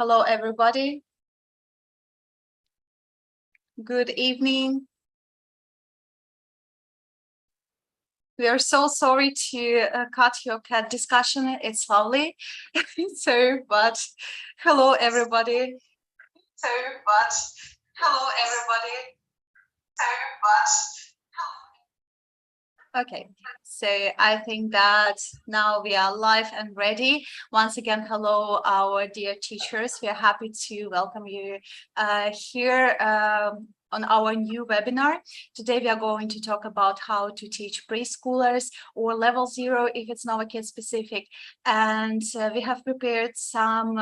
Hello, everybody. Good evening. We are so sorry to cut your cat discussion. It's lovely. But hello, everybody. Okay, so I think that now we are live and ready. Once again, hello, our dear teachers. We are happy to welcome you here on our new webinar. Today, we are going to talk about how to teach preschoolers or level 0 if it's Novakid specific. And we have prepared some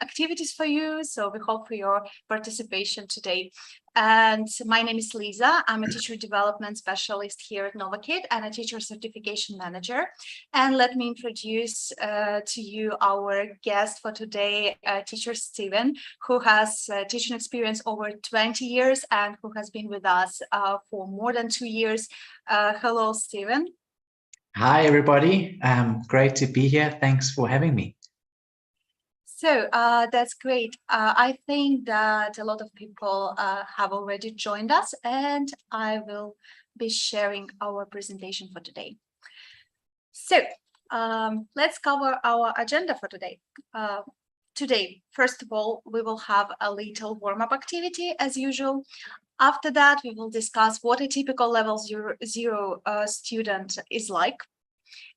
activities for you. So we hope for your participation today. And my name is Lisa. I'm a teacher development specialist here at Novakid and a teacher certification manager. And let me introduce to you our guest for today, teacher Steven, who has teaching experience over 20 years and who has been with us for more than 2 years. Hello, Steven. Hi, everybody. Great to be here. Thanks for having me. So that's great. I think that a lot of people have already joined us, and I will be sharing our presentation for today. So let's cover our agenda for today. Today, first of all, we will have a little warm-up activity as usual. After that, we will discuss what a typical level zero student is like.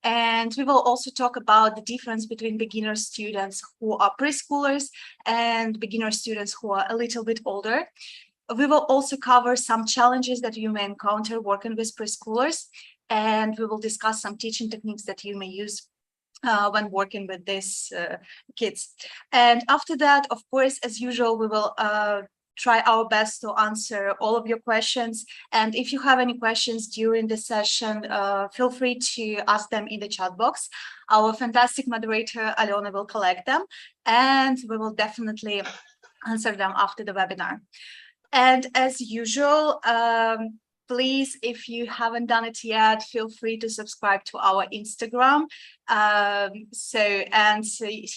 And we will also talk about the difference between beginner students who are preschoolers and beginner students who are a little bit older. We will also cover some challenges that you may encounter working with preschoolers, and we will discuss some teaching techniques that you may use when working with these kids. And after that, of course, as usual, we will try our best to answer all of your questions. And if you have any questions during the session, feel free to ask them in the chat box. Our fantastic moderator, Alona, will collect them, and we will definitely answer them after the webinar. And as usual, please, if you haven't done it yet, feel free to subscribe to our Instagram. So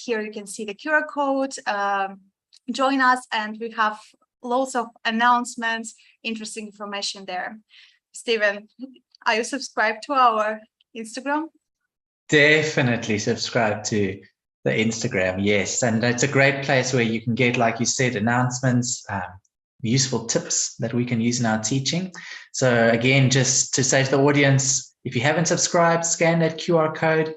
here you can see the QR code. Join us, and we have lots of announcements, interesting information there. Steven, are you subscribed to our Instagram? Definitely subscribe to the Instagram, yes. And it's a great place where you can get, like you said, announcements, useful tips that we can use in our teaching. So again, just to say to the audience, if you haven't subscribed, scan that QR code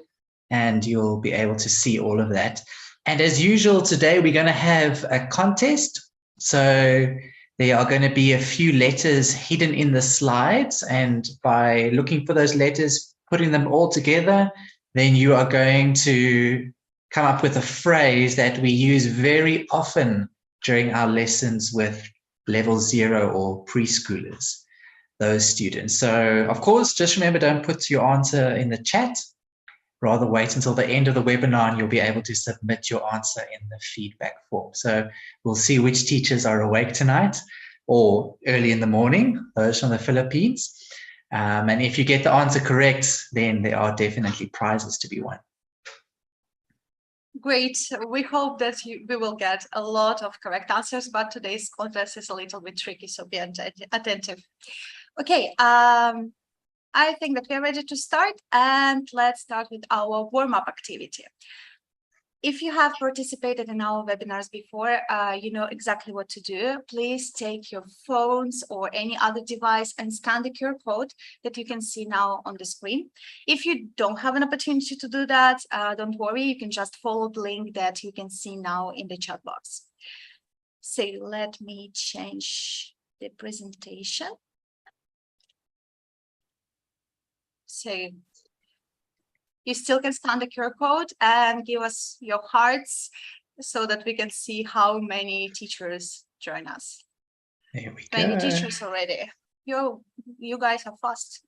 and you'll be able to see all of that. And as usual, today we're going to have a contest. So there are going to be a few letters hidden in the slides, and by looking for those letters, putting them all together, then you are going to come up with a phrase that we use very often during our lessons with level 0 or preschoolers, those students. So of course, just remember, don't put your answer in the chat. Rather wait until the end of the webinar and you'll be able to submit your answer in the feedback form. So we'll see which teachers are awake tonight or early in the morning, those from the Philippines. And if you get the answer correct, then there are definitely prizes to be won. Great. We hope that we will get a lot of correct answers, but today's contest is a little bit tricky, so be attentive. Okay. I think that we are ready to start, and let's start with our warm-up activity. If you have participated in our webinars before, you know exactly what to do. Please take your phones or any other device and scan the QR code that you can see now on the screen. If you don't have an opportunity to do that, don't worry, you can just follow the link that you can see now in the chat box. So let me change the presentation. So you still can scan the QR code and give us your hearts so that we can see how many teachers join us. There we go. 20 teachers already. You guys are fast.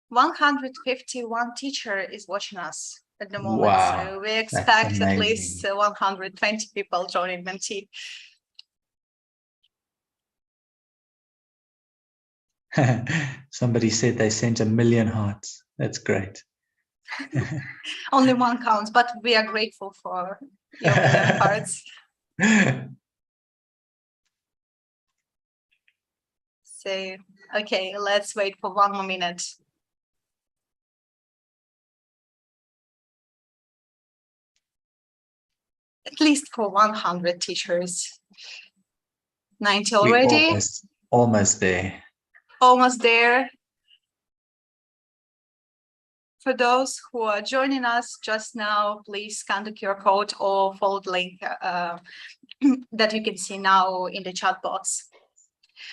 151 teacher is watching us at the moment. Wow, so we expect at least 120 people joining Mentee. Somebody said they sent 1 million hearts. That's great. Only one counts, but we are grateful for your million hearts. So, okay, let's wait for 1 more minute. At least for 100 teachers. 90 already. We're almost there. Almost there. For those who are joining us just now, please scan the QR code or follow the link that you can see now in the chat box.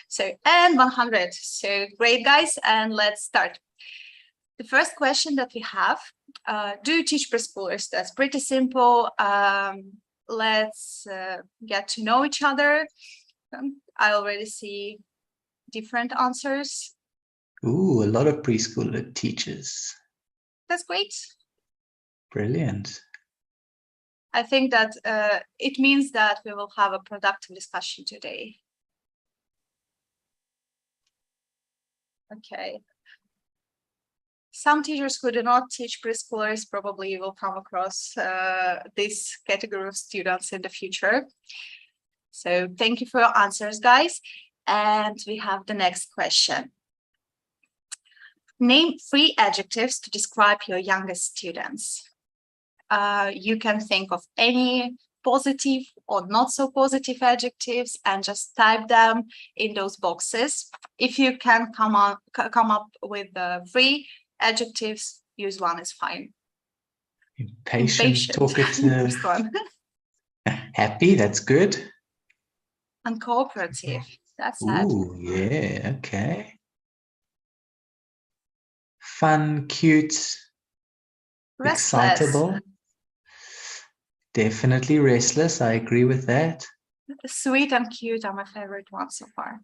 So, and 100. So great, guys, and let's start. The first question that we have, do you teach preschoolers? That's pretty simple. Let's get to know each other. I already see different answers. Ooh, a lot of preschooler teachers. That's great. Brilliant. I think that it means that we will have a productive discussion today. Okay. Some teachers who do not teach preschoolers probably will come across this category of students in the future. So thank you for your answers, guys. And we have the next question. Name 3 adjectives to describe your youngest students. You can think of any positive or not so positive adjectives and just type them in those boxes. If you can come up with 3 adjectives, use one is fine. Impatient, talkative. First one. Happy, that's good. Uncooperative, that's sad. Ooh, yeah, okay. Fun, cute, Restless. excitable. Definitely restless. I agree with that. Sweet and cute are my favorite ones so far.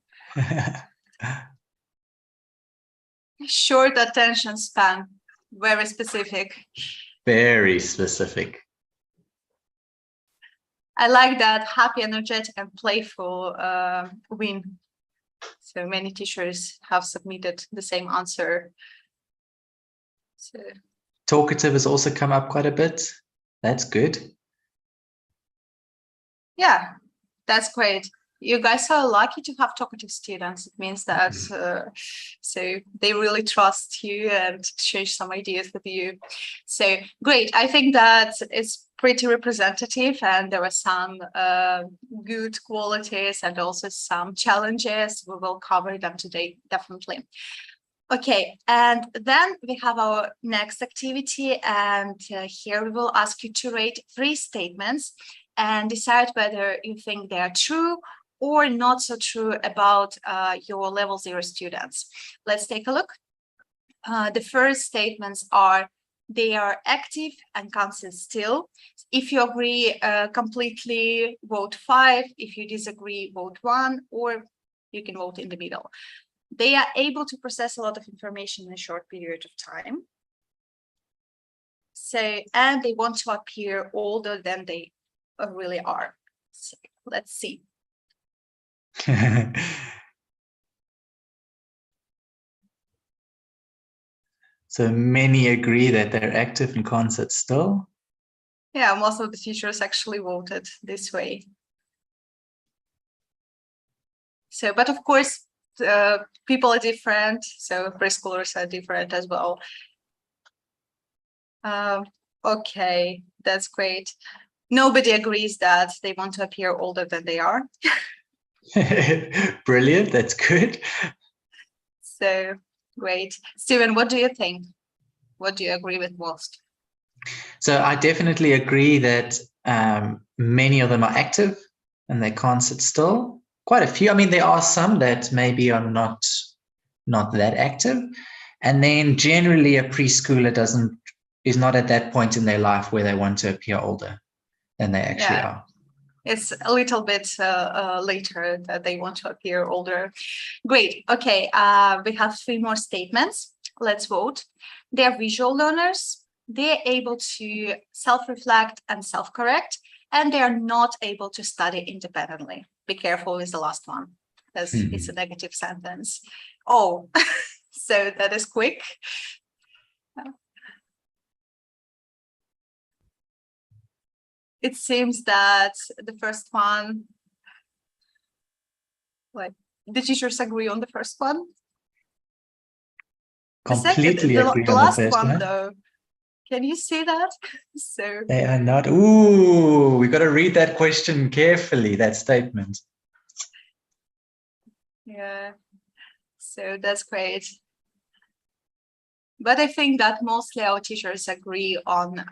Short attention span, very specific. Very specific. I like that happy, energetic, and playful win. So many teachers have submitted the same answer. So, talkative has also come up quite a bit. That's good. Yeah, that's great. You guys are lucky to have talkative students. It means that so they really trust you and exchange some ideas with you. So great. I think that it's pretty representative, and there are some good qualities and also some challenges. We will cover them today, definitely. Okay, and then we have our next activity, and here we will ask you to rate 3 statements and decide whether you think they are true or not so true about your level 0 students. Let's take a look. The first statements are, they are active and can't sit still. If you agree completely, vote 5. If you disagree, vote 1, or you can vote in the middle. They are able to process a lot of information in a short period of time. So, and they want to appear older than they really are. So, let's see. So many agree that they're active and can't sit still. Yeah, most of the teachers actually voted this way. So, but of course, people are different, so preschoolers are different as well. Okay, that's great. Nobody agrees that they want to appear older than they are. Brilliant, that's good. So great. Steven, what do you think? What do you agree with most? So I definitely agree that many of them are active and they can't sit still. Quite a few. I mean, there are some that maybe are not that active. And then generally a preschooler is not at that point in their life where they want to appear older than they actually are. It's a little bit later that they want to appear older. Great. Okay. We have 3 more statements. Let's vote. They're visual learners. They're able to self-reflect and self-correct, and they are not able to study independently. Be careful with the last one, because it's a negative sentence. Oh, so that is quick. it seems that the first one, like the teachers agree on the first one. The second, Completely agree the on the last first one one. though, can you see that? So They are not. Ooh, we got to read that question carefully, that statement. yeah, so that's great. But I think that mostly our teachers agree on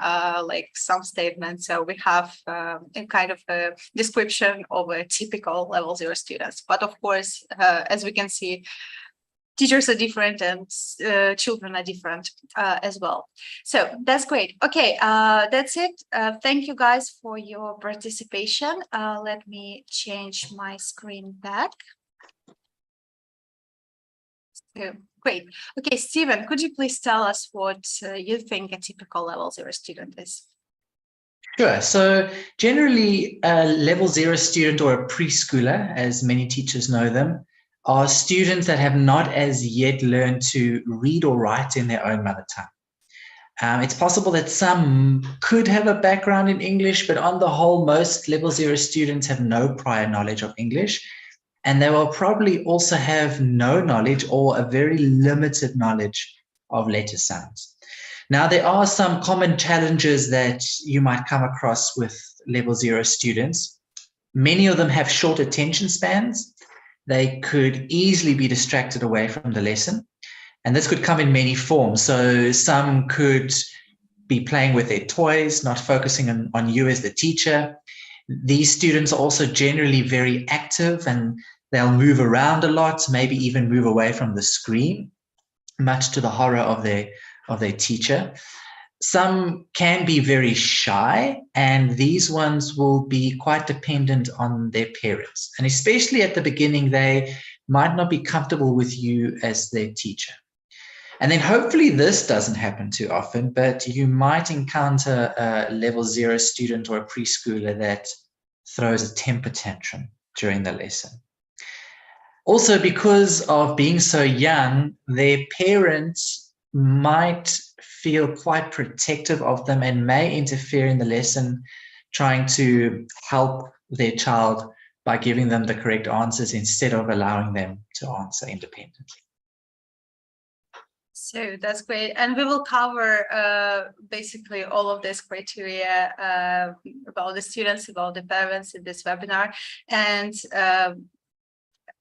like some statements. So we have a kind of a description of a typical level 0 students. But of course, as we can see, teachers are different and children are different as well. So that's great. Okay, that's it. Thank you guys for your participation. Let me change my screen back. So, great. Okay, Stephen, could you please tell us what you think a typical level 0 student is? Sure. So generally, a level 0 student or a preschooler, as many teachers know them, are students that have not as yet learned to read or write in their own mother tongue. It's possible that some could have a background in English, but on the whole, most level 0 students have no prior knowledge of English. And they will probably also have no knowledge or a very limited knowledge of letter sounds. Now, there are some common challenges that you might come across with level 0 students. Many of them have short attention spans. They could easily be distracted away from the lesson. And this could come in many forms. So some could be playing with their toys, not focusing on you as the teacher. These students are also generally very active and they'll move around a lot, maybe even move away from the screen, much to the horror of their teacher. Some can be very shy, and these ones will be quite dependent on their parents. And especially at the beginning, they might not be comfortable with you as their teacher. And then hopefully this doesn't happen too often, but you might encounter a level 0 student or a preschooler that throws a temper tantrum during the lesson. Also, because of being so young, their parents might feel quite protective of them and may interfere in the lesson, trying to help their child by giving them the correct answers instead of allowing them to answer independently. So that's great. And we will cover basically all of this criteria about the students, about the parents in this webinar. And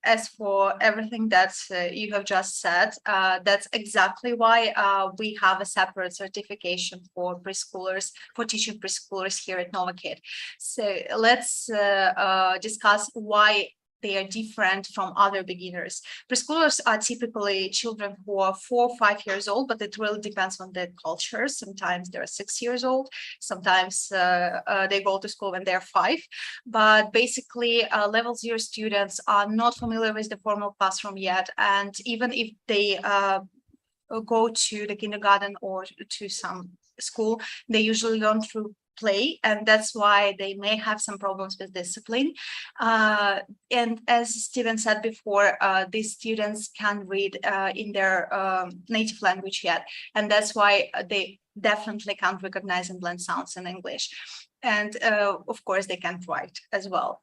as for everything that you have just said, that's exactly why we have a separate certification for preschoolers, for teaching preschoolers here at Novakid. So let's discuss why they are different from other beginners. Preschoolers are typically children who are 4 or 5 years old, but it really depends on the culture. Sometimes they're 6 years old. Sometimes they go to school when they're 5. But basically, level 0 students are not familiar with the formal classroom yet. And even if they go to the kindergarten or to some school, they usually learn through play, and that's why they may have some problems with discipline. And as Stephen said before, these students can read in their native language yet, and that's why they definitely can't recognize and blend sounds in English. And of course, they can't write as well.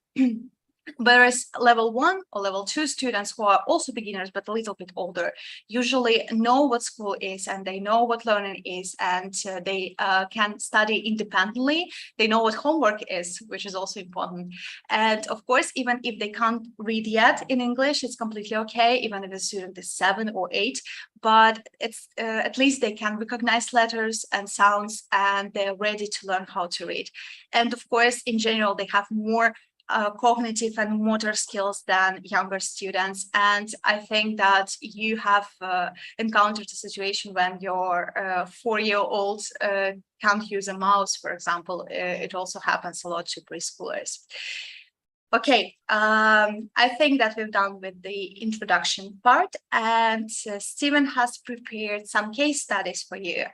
Whereas level 1 or level 2 students who are also beginners but a little bit older usually know what school is and they know what learning is, and they can study independently. They know what homework is, which is also important. And of course, even if they can't read yet in English, it's completely okay, even if the student is 7 or 8, but it's at least they can recognize letters and sounds and they're ready to learn how to read. And of course, in general, they have more cognitive and motor skills than younger students. And I think that you have encountered a situation when your 4-year-old can't use a mouse, for example. It also happens a lot to preschoolers. Okay, I think that we've done with the introduction part, and Stephen has prepared some case studies for you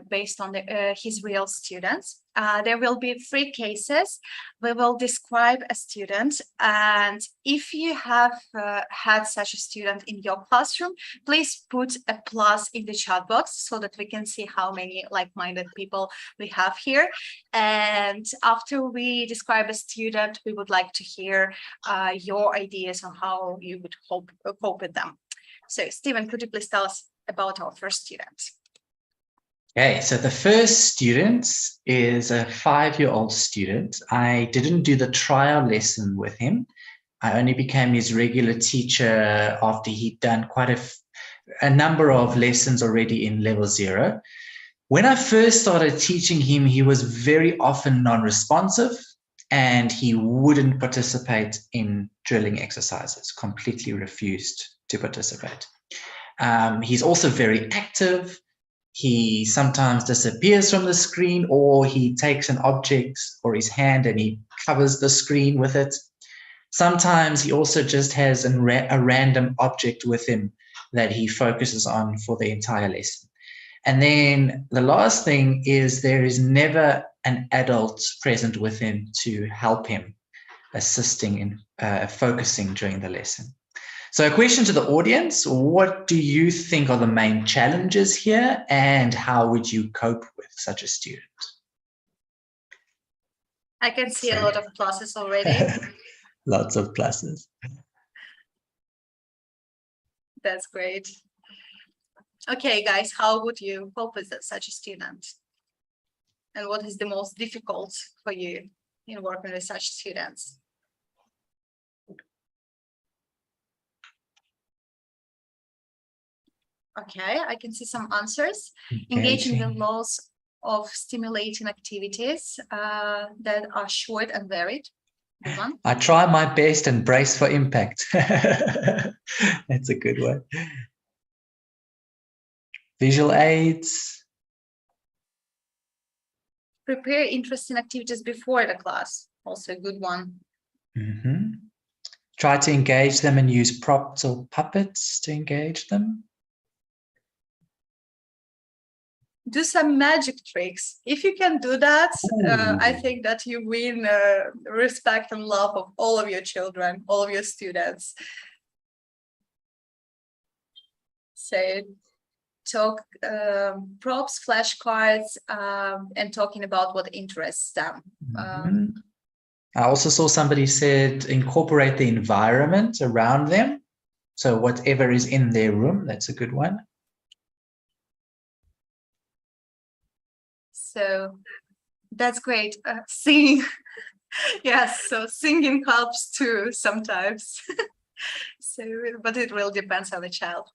based on his real students. There will be 3 cases. We will describe a student, and if you have had such a student in your classroom, please put a plus in the chat box so that we can see how many like-minded people we have here. And after we describe a student, we would like to hear your ideas on how you would cope with them. So, Stephen, could you please tell us about our first student? Okay, so the first student is a 5-year-old student. I didn't do the trial lesson with him. I only became his regular teacher after he'd done quite a number of lessons already in level 0. When I first started teaching him, he was very often non-responsive and he wouldn't participate in drilling exercises, completely refused to participate. He's also very active. He sometimes disappears from the screen, or he takes an object or his hand and he covers the screen with it. Sometimes he also just has a random object with him that he focuses on for the entire lesson. And then the last thing is there is never an adult present with him to help him, assisting in focusing during the lesson. So a question to the audience, what do you think are the main challenges here and how would you cope with such a student? I can see a lot of pluses already. Lots of pluses. That's great. Okay, guys, how would you cope with such a student? And what is the most difficult for you in working with such students? Okay, I can see some answers. Engaging the laws of stimulating activities that are short and varied. Good one. I try my best and brace for impact. That's a good one. Visual aids. Prepare interesting activities before the class. Also a good one. Mm-hmm. Try to engage them and use props or puppets to engage them. Do some magic tricks. If you can do that, I think that you win respect and love of all of your children, all of your students. So talk props, flashcards, and talking about what interests them. I also saw somebody said incorporate the environment around them. So whatever is in their room, that's a good one. So that's great. Singing, yes. So singing helps too sometimes. So, but it really depends on the child.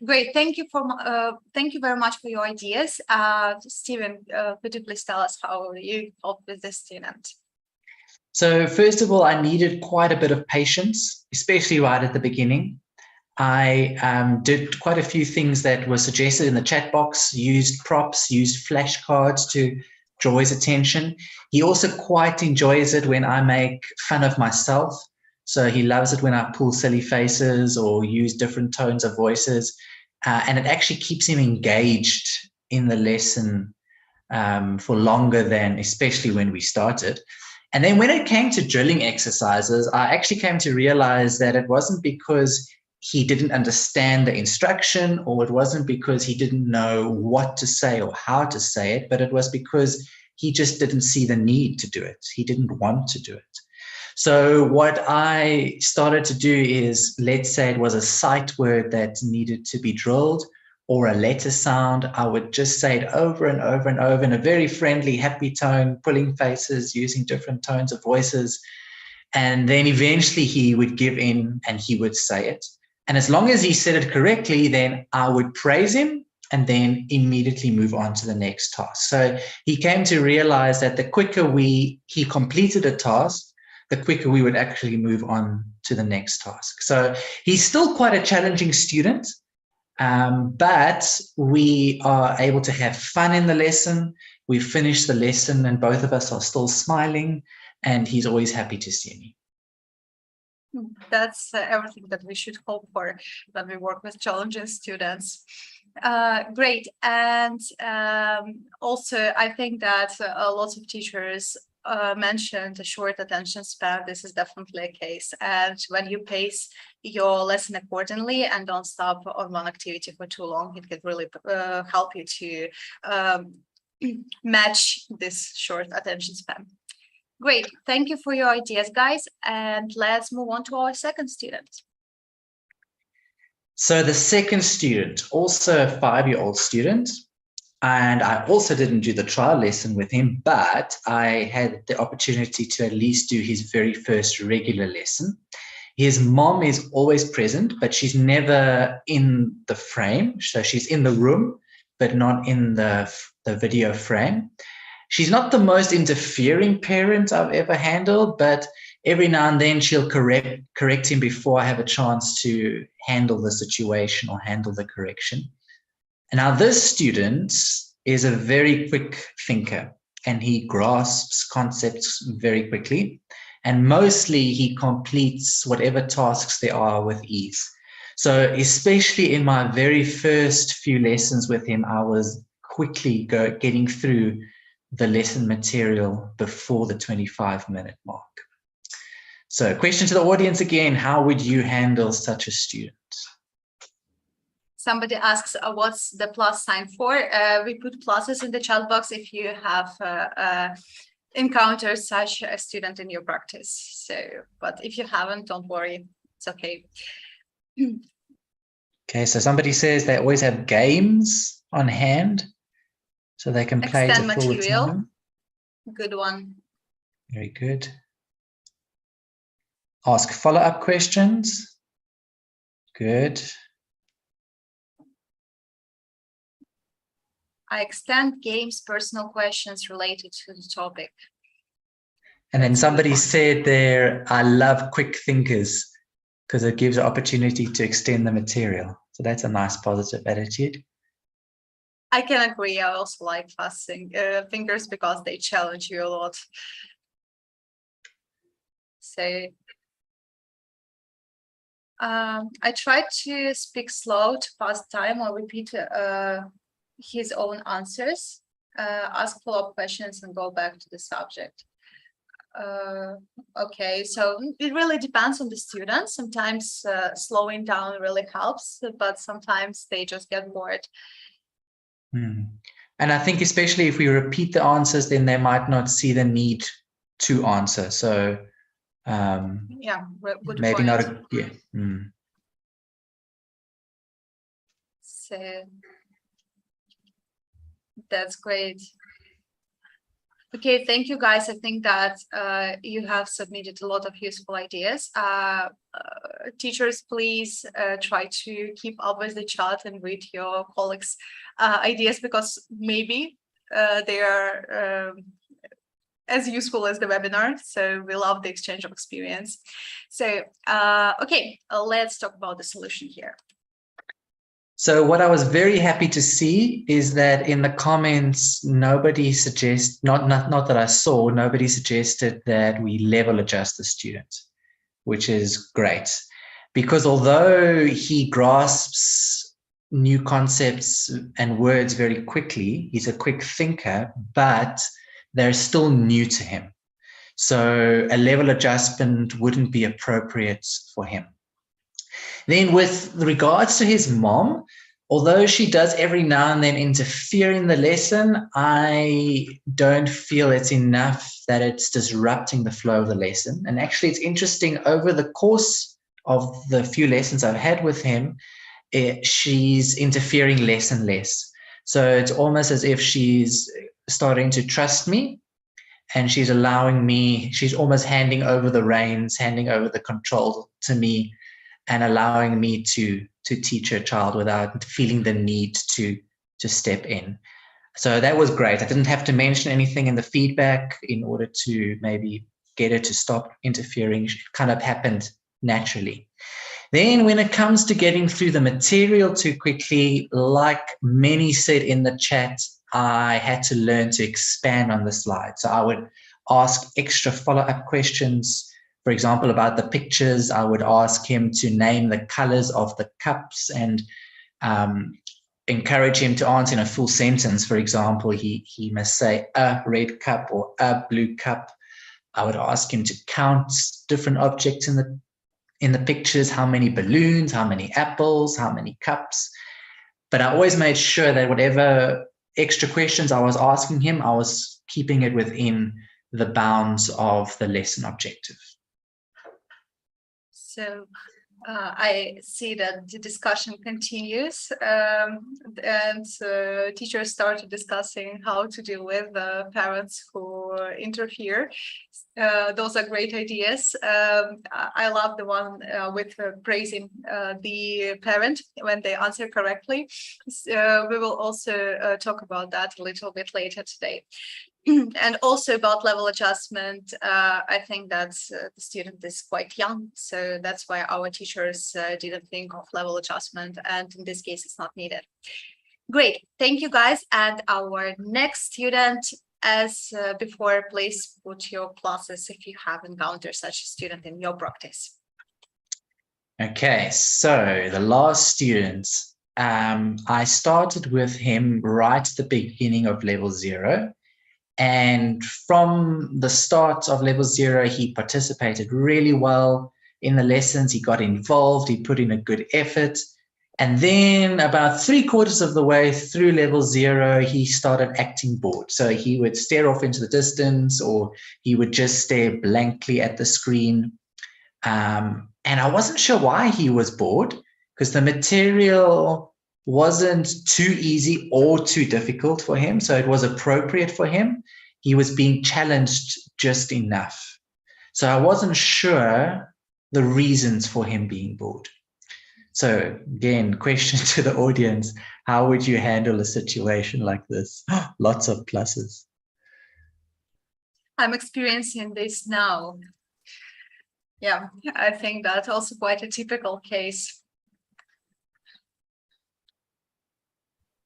Great. Thank you very much for your ideas. Stephen, could you please tell us how you helped with this student? So first of all, I needed quite a bit of patience, especially right at the beginning. I did quite a few things that were suggested in the chat box, used props, used flashcards to draw his attention. He also quite enjoys it when I make fun of myself. So he loves it when I pull silly faces or use different tones of voices. And it actually keeps him engaged in the lesson for longer than, especially when we started. And then when it came to drilling exercises, I actually came to realize that it wasn't because he didn't understand the instruction, or it wasn't because he didn't know what to say or how to say it, but it was because he just didn't see the need to do it. He didn't want to do it. So what I started to do is, let's say it was a sight word that needed to be drilled or a letter sound, I would just say it over and over and over in a very friendly, happy tone, pulling faces, using different tones of voices. And then eventually he would give in and he would say it. And as long as he said it correctly, then I would praise him and then immediately move on to the next task. So he came to realize that the quicker he completed a task, the quicker we would actually move on to the next task. So he's still quite a challenging student, but we are able to have fun in the lesson. We finish the lesson and both of us are still smiling, and he's always happy to see me. That's everything that we should hope for when we work with challenging students. Great. And also, I think that a lot of teachers mentioned a short attention span. This is definitely a case. And when you pace your lesson accordingly and don't stop on one activity for too long, it can really help you to match this short attention span. Great. Thank you for your ideas, guys. And let's move on to our second student. So the second student, also a 5-year-old student, and I also didn't do the trial lesson with him, but I had the opportunity to at least do his very first regular lesson. His mom is always present, but she's never in the frame. So she's in the room, but not in the video frame. She's not the most interfering parent I've ever handled, but every now and then she'll correct him before I have a chance to handle the situation or handle the correction. And now this student is a very quick thinker, and he grasps concepts very quickly. And mostly he completes whatever tasks there are with ease. So especially in my very first few lessons with him, I was quickly getting through the lesson material before the 25-minute mark. So question to the audience again, how would you handle such a student? Somebody asks, what's the plus sign for? We put pluses in the chat box if you have encountered such a student in your practice. So, but if you haven't, don't worry, it's okay. Okay, so somebody says they always have games on hand so they can play Extend to fill the material. time. Good one. Very good. Ask follow-up questions. Good. I extend games, personal questions related to the topic. And then somebody said there, I love quick thinkers because it gives an opportunity to extend the material. So that's a nice positive attitude. I can agree. I also like fast thinkers because they challenge you a lot. So I try to speak slow to pass time or repeat his own answers, ask follow-up questions and go back to the subject. Okay, so it really depends on the student. Sometimes slowing down really helps, but sometimes they just get bored. And I think especially if we repeat the answers, then they might not see the need to answer. So yeah, good maybe point. not a, yeah. So that's great. Okay, thank you guys. I think that you have submitted a lot of useful ideas. Teachers, please try to keep up with the chat and read your colleagues' ideas, because maybe they are as useful as the webinar. So we love the exchange of experience. So, okay, let's talk about the solution here. So what I was very happy to see is that in the comments, nobody suggests, not that I saw, nobody suggested that we level adjust the student, which is great. Because although he grasps new concepts and words very quickly, he's a quick thinker, but they're still new to him. So a level adjustment wouldn't be appropriate for him. Then with regards to his mom, although she does every now and then interfere in the lesson, I don't feel it's enough that it's disrupting the flow of the lesson. And actually, it's interesting, over the course of the few lessons I've had with him, she's interfering less and less. So it's almost as if she's starting to trust me, and she's allowing me, she's almost handing over the reins, handing over the control to me, and allowing me to teach her child without feeling the need to step in. So that was great. I didn't have to mention anything in the feedback in order to maybe get her to stop interfering. It kind of happened naturally. Then when it comes to getting through the material too quickly, like many said in the chat, I had to learn to expand on the slide. So I would ask extra follow-up questions. For example, about the pictures, I would ask him to name the colors of the cups and encourage him to answer in a full sentence. For example, he must say a red cup or a blue cup. I would ask him to count different objects in the pictures, how many balloons, how many apples, how many cups. But I always made sure that whatever extra questions I was asking him, I was keeping it within the bounds of the lesson objective. So I see that the discussion continues, and teachers started discussing how to deal with parents who interfere. Those are great ideas. I love the one with praising the parent when they answer correctly. We will also talk about that a little bit later today. And also about level adjustment, I think that the student is quite young, so that's why our teachers didn't think of level adjustment, and in this case, it's not needed. Great, thank you guys. And our next student, as before, please put your pluses if you have encountered such a student in your practice. Okay, so the last student, I started with him right at the beginning of level 0. And from the start of level 0, he participated really well in the lessons. He got involved. He put in a good effort. And then about 3/4 of the way through level 0, he started acting bored. So he would stare off into the distance, or he would just stare blankly at the screen. And I wasn't sure why he was bored, because the material wasn't too easy or too difficult for him. So it was appropriate for him. He was being challenged just enough. So I wasn't sure the reasons for him being bored. So again, question to the audience, how would you handle a situation like this? Lots of pluses. I'm experiencing this now. Yeah, I think that's also quite a typical case.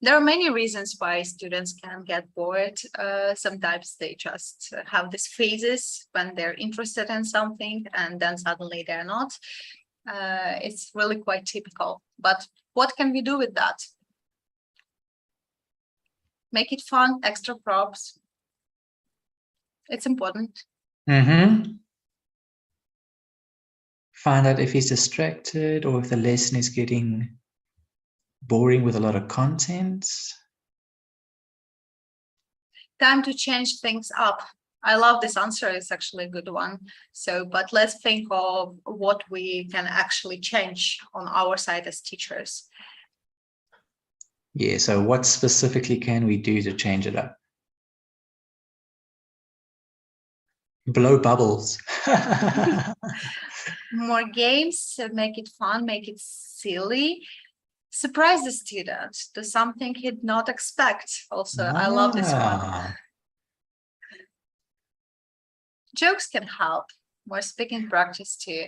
There are many reasons why students can get bored. Sometimes they just have these phases when they're interested in something and then suddenly they're not. It's really quite typical. But what can we do with that? Make it fun, extra props. It's important. Mm-hmm. Find out if he's distracted or if the lesson is getting boring with a lot of content. Time to change things up. I love this answer. It's actually a good one. So, but let's think of what we can actually change on our side as teachers. Yeah, so what specifically can we do to change it up? Blow bubbles. More games, make it fun, make it silly. Surprise the student, do something he'd not expect. Also, I love this one. Jokes can help. More speaking practice too.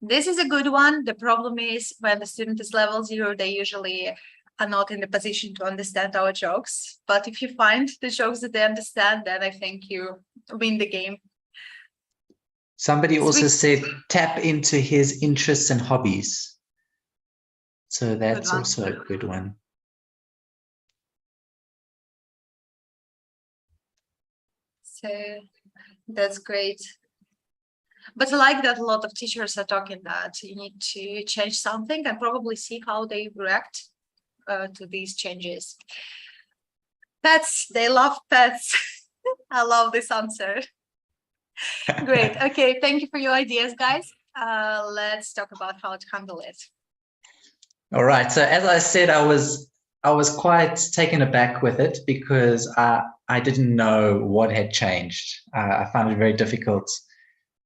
This is a good one. The problem is when the student is level 0, they usually are not in the position to understand our jokes. But if you find the jokes that they understand, then I think you win the game. Somebody also said tap into his interests and hobbies. So that's also a good one. So that's great. But I like that a lot of teachers are talking that you need to change something and probably see how they react to these changes. Pets, they love pets. I love this answer. Great. Okay, thank you for your ideas, guys. Let's talk about how to handle it. All right. So as I said, I was quite taken aback with it because I didn't know what had changed. I found it very difficult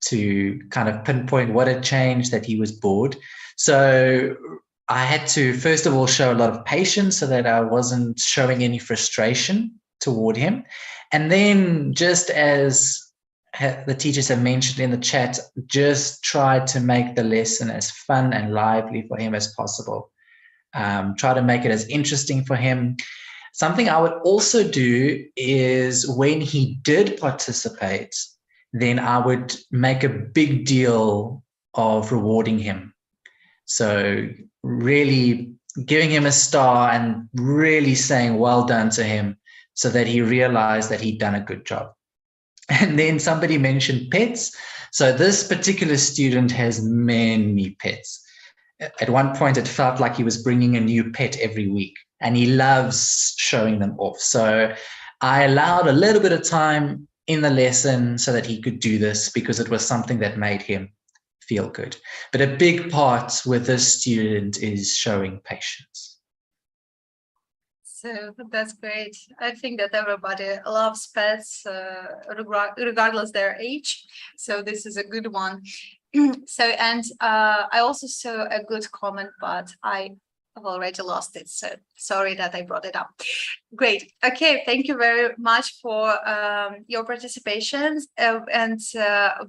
to kind of pinpoint what had changed, that he was bored. So I had to, first of all, show a lot of patience so that I wasn't showing any frustration toward him. And then, just as the teachers have mentioned in the chat, just try to make the lesson as fun and lively for him as possible. Try to make it as interesting for him. Something I would also do is when he did participate, then I would make a big deal of rewarding him. So really giving him a star and really saying well done to him so that he realized that he'd done a good job. And then somebody mentioned pets. So this particular student has many pets. At one point, it felt like he was bringing a new pet every week, and he loves showing them off. So I allowed a little bit of time in the lesson so that he could do this because it was something that made him feel good. But a big part with this student is showing patience. So that's great. I think that everybody loves pets, regardless their age. So this is a good one. So, and I also saw a good comment, but I've already lost it. So sorry that I brought it up. Great. Okay. Thank you very much for your participation.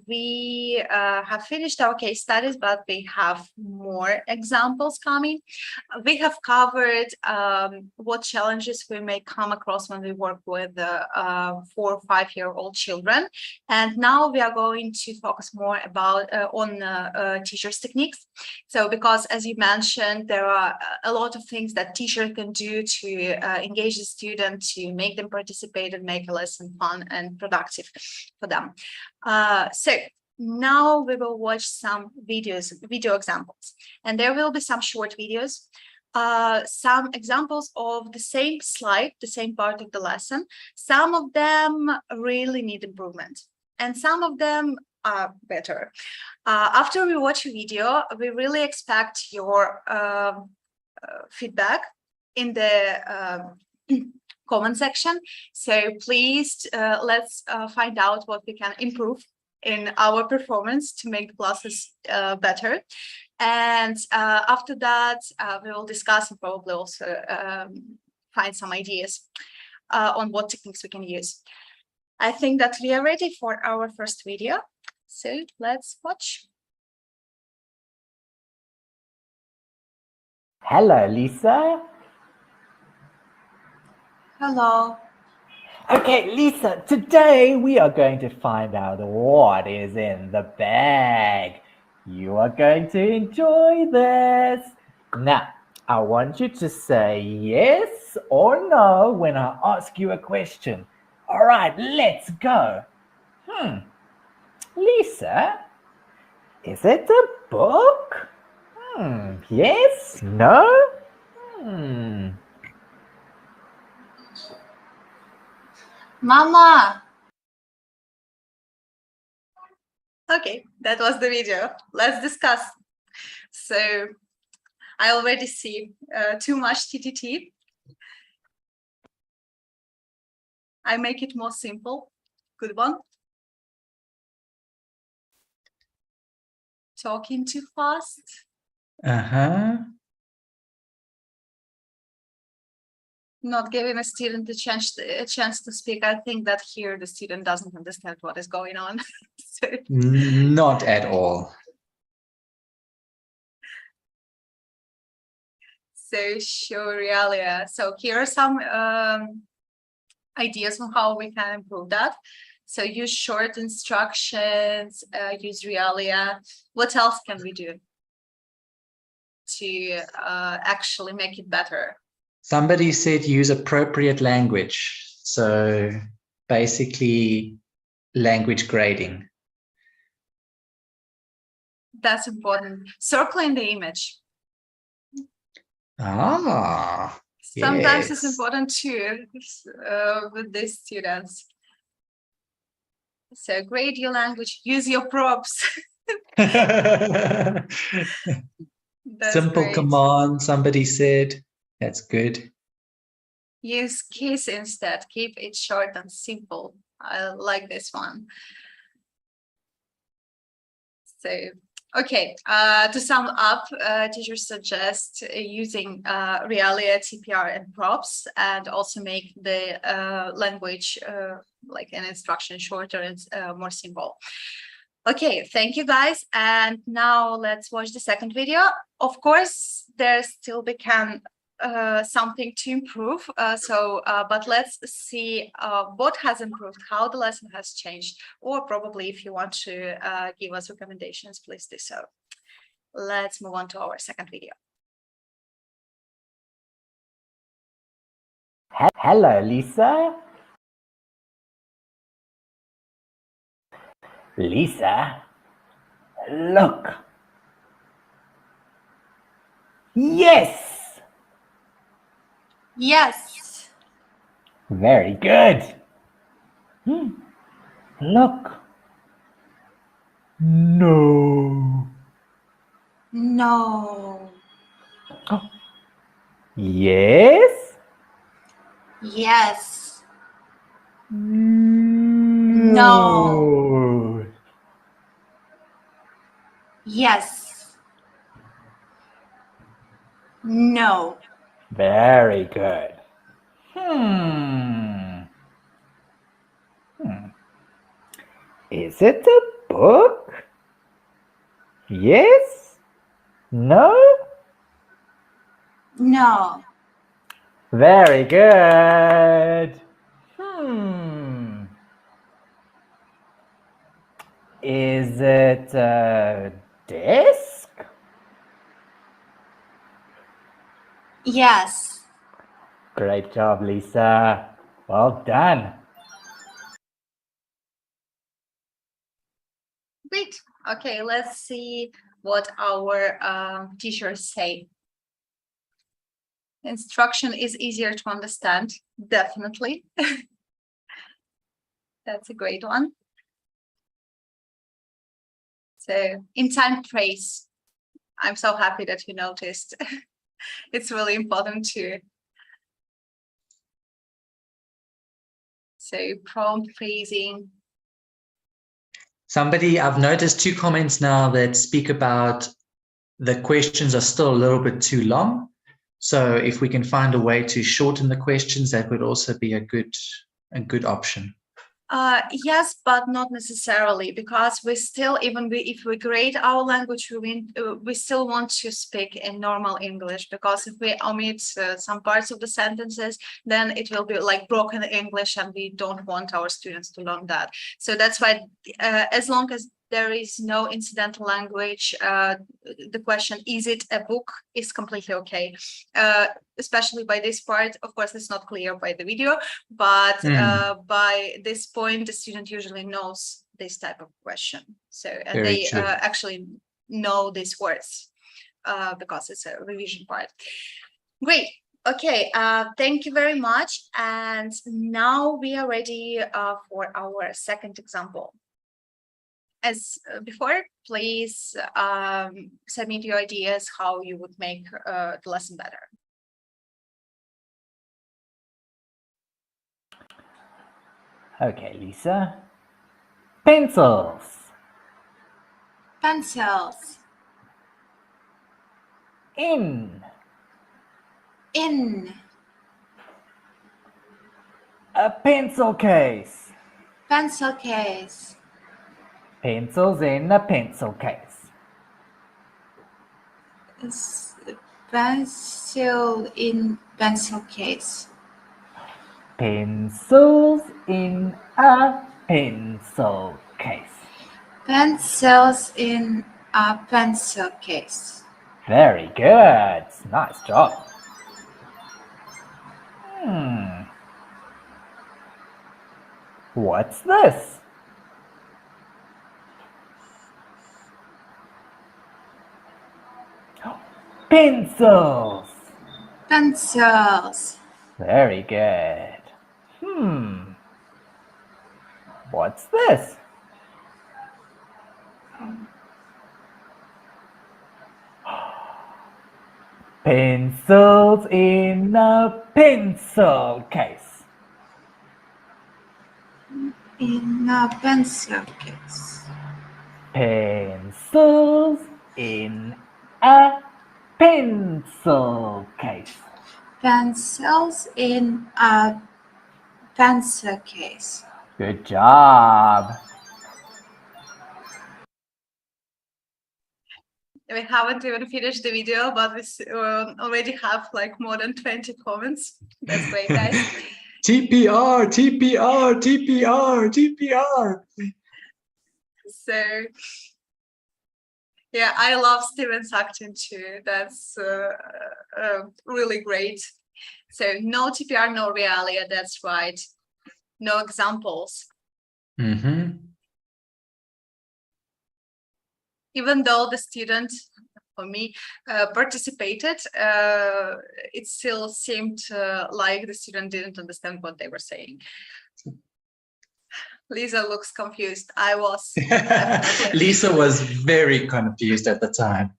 We have finished our case studies, but we have more examples coming. We have covered what challenges we may come across when we work with 4 or 5-year-old children. And now we are going to focus more about on teachers' techniques. So because, as you mentioned, there are a lot of things that teachers can do to engage the student, to make them participate and make a lesson fun and productive for them. So now we will watch some video examples, and there will be some short videos, some examples of the same slide, the same part of the lesson. Some of them really need improvement, and some of them are better. After we watch a video, we really expect your feedback in the comment section. So please let's find out what we can improve in our performance to make the classes better. And after that, we will discuss and probably also find some ideas on what techniques we can use. I think that we are ready for our first video. So let's watch. Hello, Lisa. Hello. Okay, Lisa, today we are going to find out what is in the bag. You are going to enjoy this. Now, I want you to say yes or no when I ask you a question. All right, let's go. Lisa, is it a book? Yes? No? Mama. Okay, that was the video. Let's discuss. So I already see too much TTT. I make it more simple. Good one. Talking too fast. Not giving a student a chance to speak. I think that here the student doesn't understand what is going on. So, not at all. So sure, Realia. So here are some ideas on how we can improve that. So use short instructions, use Realia. What else can we do to actually make it better? Somebody said use appropriate language. So basically language grading. That's important. Circling the image. Sometimes it's important too with these students. So grade your language, use your props. Simple great. command, somebody said. That's good. Use case instead. Keep it short and simple. I like this one. So, okay, to sum up, teachers suggest using Realia, TPR, and props, and also make the language like an instruction shorter and more simple. Okay, thank you guys. And now let's watch the second video. Of course, there still become something to improve. But let's see what has improved, how the lesson has changed, or probably if you want to give us recommendations, please do so. Let's move on to our second video. Hello, Lisa. Lisa, look. Yes. Yes. Very good. Look. No. No. Yes. Yes. No. Yes. No. Very good. Hmm. Is it a book? Yes? No? No. Very good. Hmm. Is it a desk? Yes. Great job, Lisa. Well done. Great. Okay, let's see what our teachers say. Instruction is easier to understand, definitely. That's a great one. So, in time praise. I'm so happy that you noticed. It's really important too. So, prompt praising. I've noticed 2 comments now that speak about the questions are still a little bit too long. So if we can find a way to shorten the questions, that would also be a good option. Yes, but not necessarily, because we still, if we grade our language, we still want to speak in normal English, because if we omit some parts of the sentences, then it will be like broken English, and we don't want our students to learn that. So that's why, as long as there is no incidental language, the question, is it a book, is completely okay. Especially by this part, of course, it's not clear by the video, but by this point, the student usually knows this type of question. So, and Very they true. actually know these words because it's a revision part. Great. Okay, thank you very much. And now we are ready for our second example. As before, please submit your ideas how you would make the lesson better. Okay, Lisa. Pencils. Pencils. In. In. A pencil case. Pencil case. Pencils in a pencil case. Pencil in pencil case. Pencils in a pencil case. Pencils in a pencil case. Very good. Nice job. What's this? Pencils. Pencils. Very good. What's this? Pencils in a pencil case. In a pencil case. Pencils in a pencil case. Pencils in a pencil case. Good job. We haven't even finished the video, but we already have like more than 20 comments. That's great, guys. TPR, TPR, TPR, TPR. So, yeah, I love Steven's acting too. That's really great. So no TPR, no realia, that's right. No examples. Mm-hmm. Even though the student, for me, participated, it still seemed like the student didn't understand what they were saying. Lisa looks confused. I was definitely. Lisa was very confused at the time.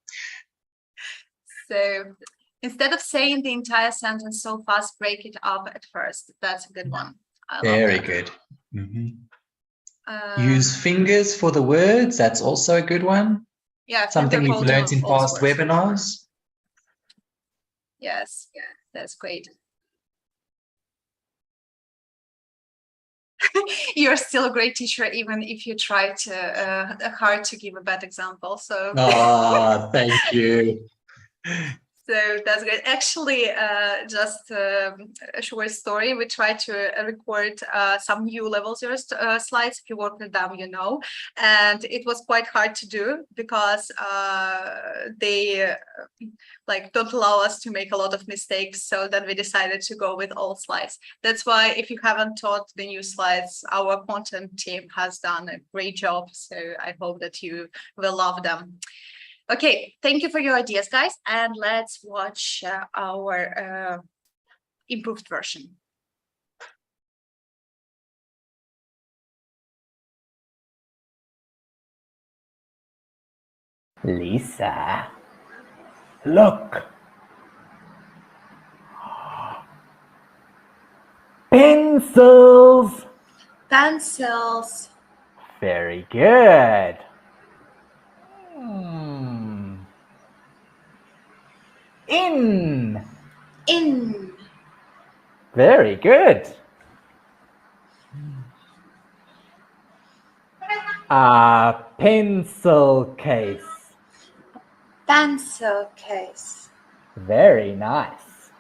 So instead of saying the entire sentence so fast, break it up at first. That's a good one. I love Very that. good. Mm-hmm. Use fingers for the words. That's also a good one. Yeah, Something we've learned in past webinars. Yes, yeah, that's great. You're still a great teacher, even if you try to hard to give a bad example. So. Oh, thank you. So that's great. Actually, just a short story. We tried to record some new level zero slides. If you work with them, you know, and it was quite hard to do because they like don't allow us to make a lot of mistakes. So then we decided to go with all slides. That's why if you haven't taught the new slides, our content team has done a great job. So I hope that you will love them. Okay, thank you for your ideas, guys, and let's watch our improved version. Lisa, look. Pencils. Pencils. Very good. In. In. Very good. A pencil case. Pencil case. Very nice.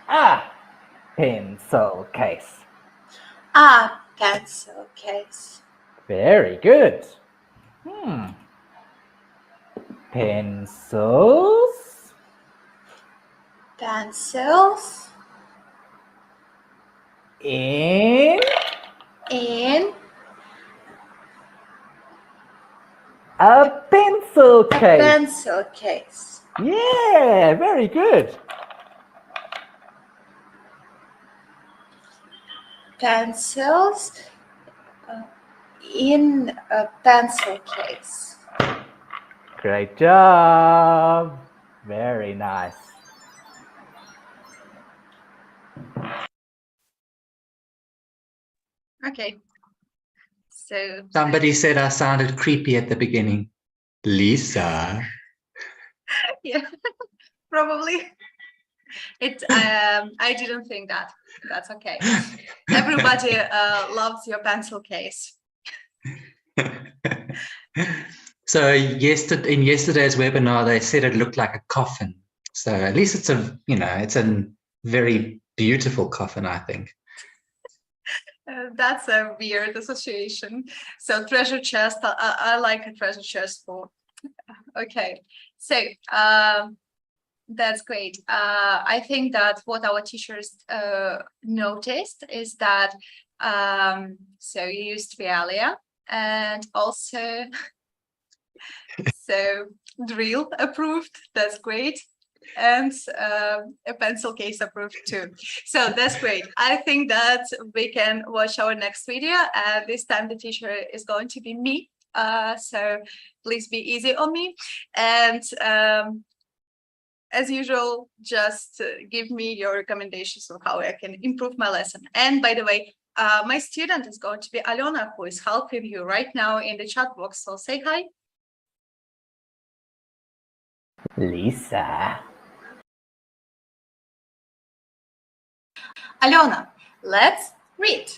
A pencil case. A pencil case. Very good. Pencils. Pencils. In. A pencil case. Pencil case. Yeah, very good. Pencils in a pencil case. Great job. Very nice. Okay. So somebody said I sounded creepy at the beginning. Lisa. Yeah, probably. I didn't think that. That's okay. Everybody loves your pencil case. So in yesterday's webinar, they said it looked like a coffin. So at least it's it's a very beautiful coffin, I think. That's a weird association. So treasure chest, I like a treasure chest for. Okay, so that's great. I think that what our teachers noticed is that so you used realia and also so drill approved. That's great. And a pencil case approved too. So that's great. I think that we can watch our next video. This time the teacher is going to be me. So please be easy on me. And as usual, just give me your recommendations of how I can improve my lesson. And by the way, my student is going to be Alona, who is helping you right now in the chat box. So say hi. Lisa. Alona, let's read.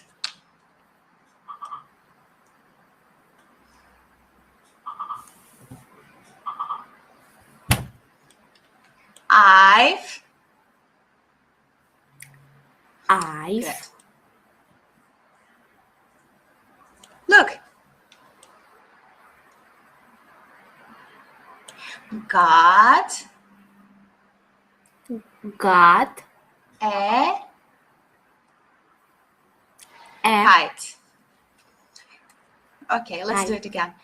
I've Good. Look. Got got a a kite. Okay, let's do kite. it again.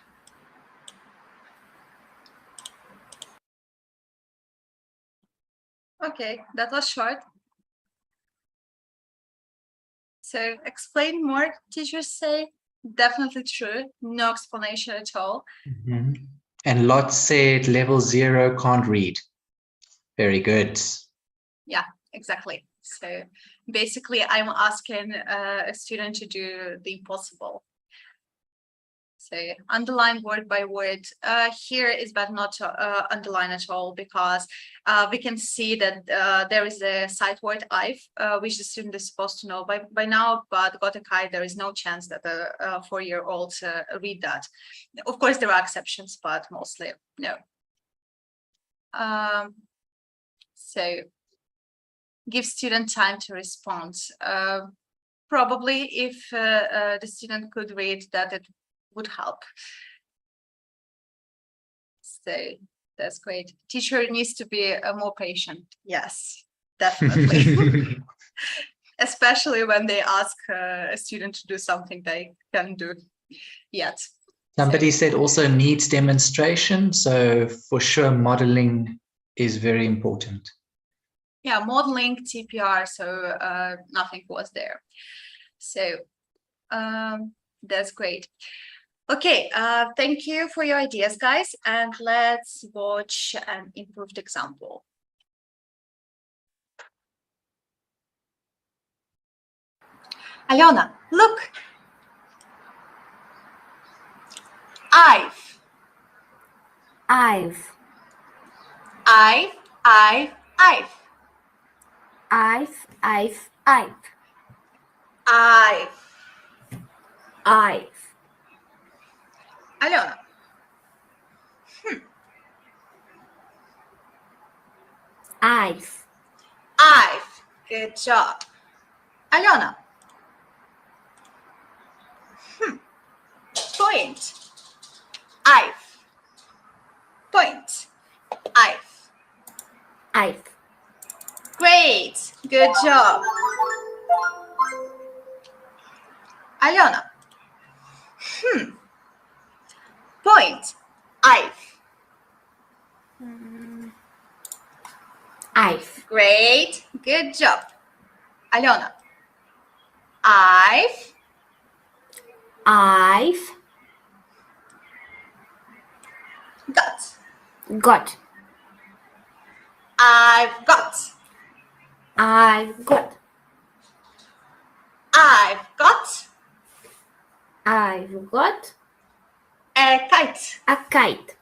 Okay, that was short. So explain more, teachers say. Definitely true. No explanation at all. Mhm. And Lot said level 0 can't read. Very good. Yeah, exactly. So basically, I'm asking a student to do the impossible. So underline word by word. Here is better not to underline at all, because we can see that there is a sight word I've, which the student is supposed to know by now, but got a kite, there is no chance that a 4-year-old read that. Of course, there are exceptions, but mostly no. So give student time to respond. Probably if the student could read that, it would help. So that's great. Teacher needs to be more patient. Yes, definitely. Especially when they ask a student to do something they can't do yet. Somebody said also needs demonstration. So for sure, modeling is very important. Yeah, modeling, TPR, so nothing was there. So that's great. Okay, thank you for your ideas, guys, and let's watch an improved example. Alena, look. I've. I've I've. I've Alena. I've Good job. Alena. Point. Point. I've Great. Good job. Alena. Point. I've Great. Good job. Alena. I've got. got I've got. I've got I've got I've got a kite. a kite.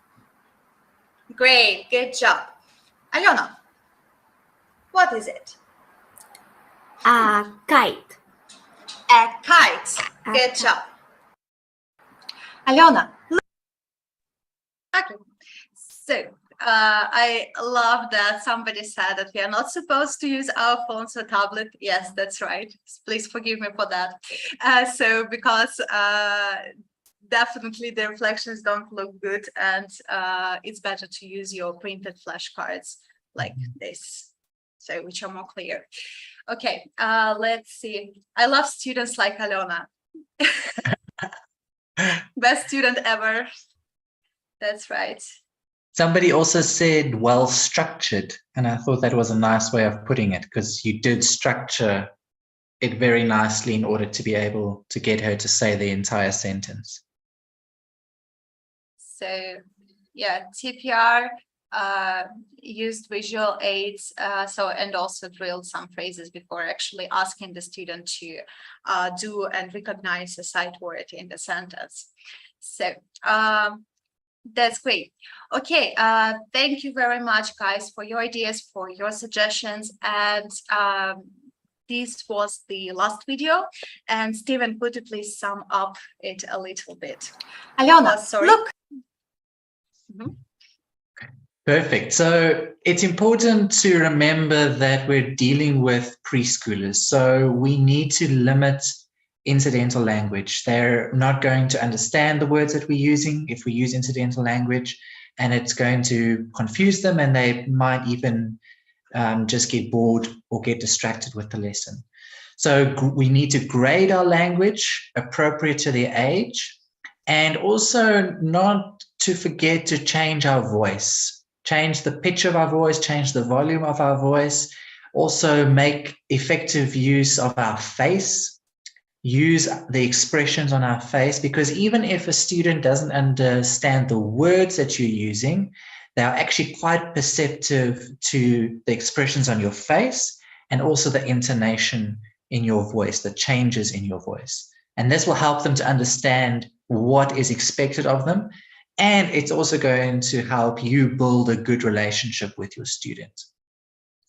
Great. Good job. Alena. What is it? A kite. A kite. A Good kite. job. Alena. Okay. So I love that somebody said that we are not supposed to use our phones or tablet. Yes, that's right. Please forgive me for that. So because definitely the reflections don't look good, and it's better to use your printed flashcards like this, so which are more clear. Okay, let's see. I love students like Alena. Best student ever. That's right. Somebody also said well structured, and I thought that was a nice way of putting it, because you did structure it very nicely in order to be able to get her to say the entire sentence. So yeah, TPR used visual aids, and also drilled some phrases before actually asking the student to do and recognize a sight word in the sentence. So that's great. Okay, thank you very much, guys, for your ideas, for your suggestions, and this was the last video. And Stephen, could you please sum up it a little bit? Alena, look. Perfect. So it's important to remember that we're dealing with preschoolers. So we need to limit incidental language. They're not going to understand the words that we're using if we use incidental language, and it's going to confuse them, and they might even just get bored or get distracted with the lesson. So we need to grade our language appropriate to their age, and also not to forget to change our voice, change the pitch of our voice, change the volume of our voice, also make effective use of our face, use the expressions on our face, because even if a student doesn't understand the words that you're using, they are actually quite perceptive to the expressions on your face and also the intonation in your voice, the changes in your voice. And this will help them to understand what is expected of them. And it's also going to help you build a good relationship with your student.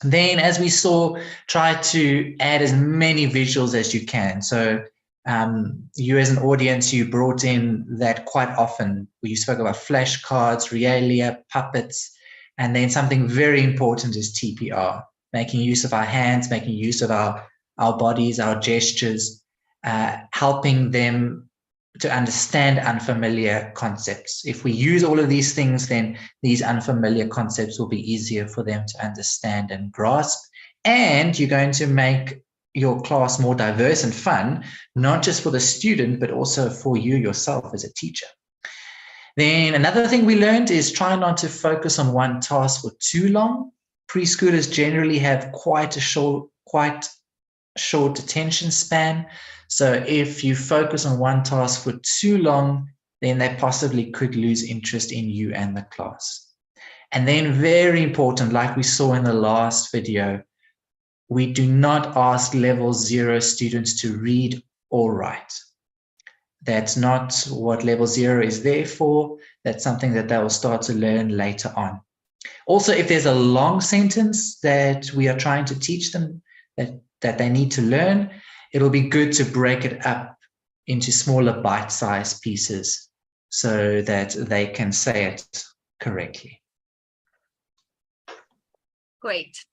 Then, as we saw, try to add as many visuals as you can. So you as an audience, you brought in that quite often. You spoke about flashcards, realia, puppets, and then something very important is TPR, making use of our hands, making use of our bodies, our gestures, helping them to understand unfamiliar concepts. If we use all of these things, then these unfamiliar concepts will be easier for them to understand and grasp. And you're going to make your class more diverse and fun, not just for the student, but also for you yourself as a teacher. Then another thing we learned is try not to focus on one task for too long. Preschoolers generally have quite short attention span. So if you focus on one task for too long, then they possibly could lose interest in you and the class. And then very important, like we saw in the last video, we do not ask level 0 students to read or write. That's not what level 0 is there for. That's something that they will start to learn later on. Also, if there's a long sentence that we are trying to teach them that they need to learn, it'll be good to break it up into smaller bite-sized pieces so that they can say it correctly. Great.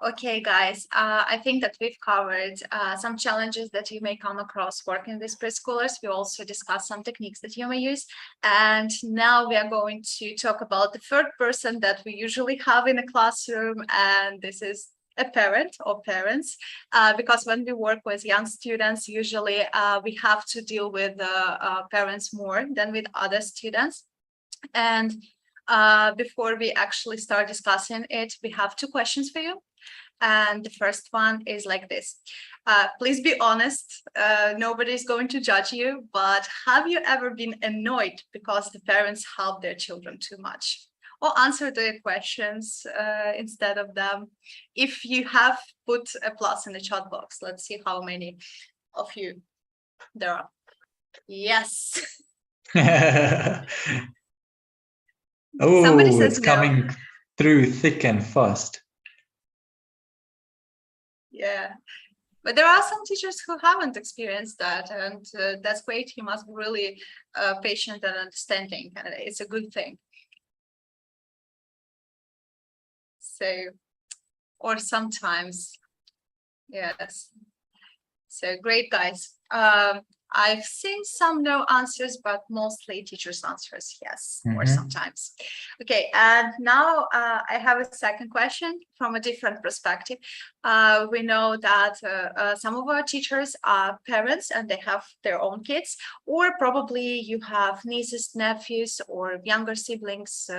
Okay, guys, I think that we've covered some challenges that you may come across working with preschoolers. We also discussed some techniques that you may use. And now we are going to talk about the third person that we usually have in a classroom. And this is a parent or parents, because when we work with young students, usually we have to deal with parents more than with other students. And before we actually start discussing it, we have 2 questions for you. And the first one is like this. Please be honest. Nobody's going to judge you, but have you ever been annoyed because the parents help their children too much? Or answer the questions instead of them. If you have, put a plus in the chat box. Let's see how many of you there are. Yes. Oh, says it's no. coming through thick and fast. Yeah, but there are some teachers who haven't experienced that, and that's great. You must be really patient and understanding, and it's a good thing. So, or sometimes, yes. So great, guys. I've seen some no answers, but mostly teachers' answers, yes, or sometimes. Okay, and now I have a second question from a different perspective. We know that some of our teachers are parents and they have their own kids, or probably you have nieces, nephews, or younger siblings,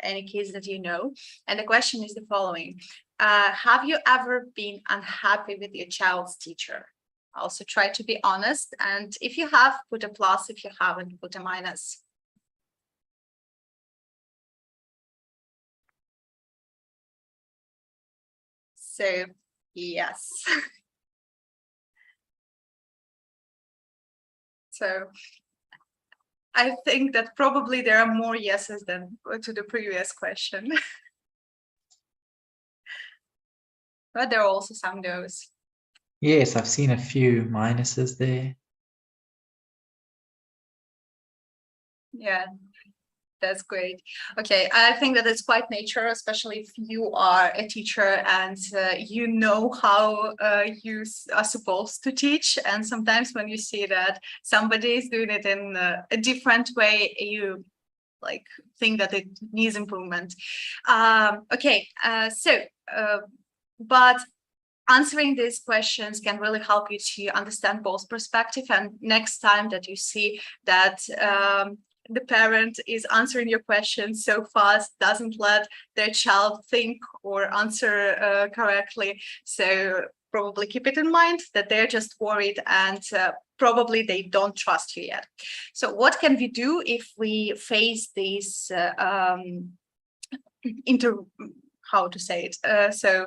any kids that you know. And the question is the following. Have you ever been unhappy with your child's teacher? Also try to be honest, and if you have, put a plus. If you haven't, put a minus. So yes. So I think that probably there are more yeses than to the previous question. But there are also some no's. Yes, I've seen a few minuses there. Yeah, that's great. Okay, I think that it's quite natural, especially if you are a teacher and you know how you are supposed to teach. And sometimes when you see that somebody is doing it in a different way, you like think that it needs improvement. Okay, so but answering these questions can really help you to understand both perspective. And next time that you see that the parent is answering your questions so fast, doesn't let their child think or answer correctly. So probably keep it in mind that they're just worried and probably they don't trust you yet. So what can we do if we face these how to say it? So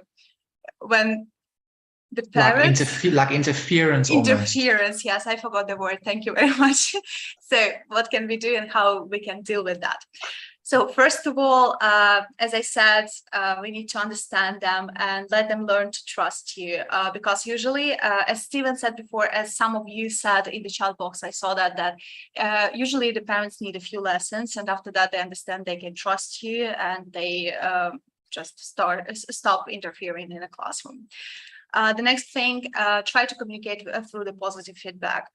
when the parents like interference almost. Yes, I forgot the word. Thank you very much. So what can we do and how we can deal with that? So first of all, as I said, we need to understand them and let them learn to trust you, because usually, as Steven said before, as some of you said in the chat box, I saw that usually the parents need a few lessons, and after that they understand they can trust you and they just stop interfering in the classroom. The next thing, try to communicate through the positive feedback.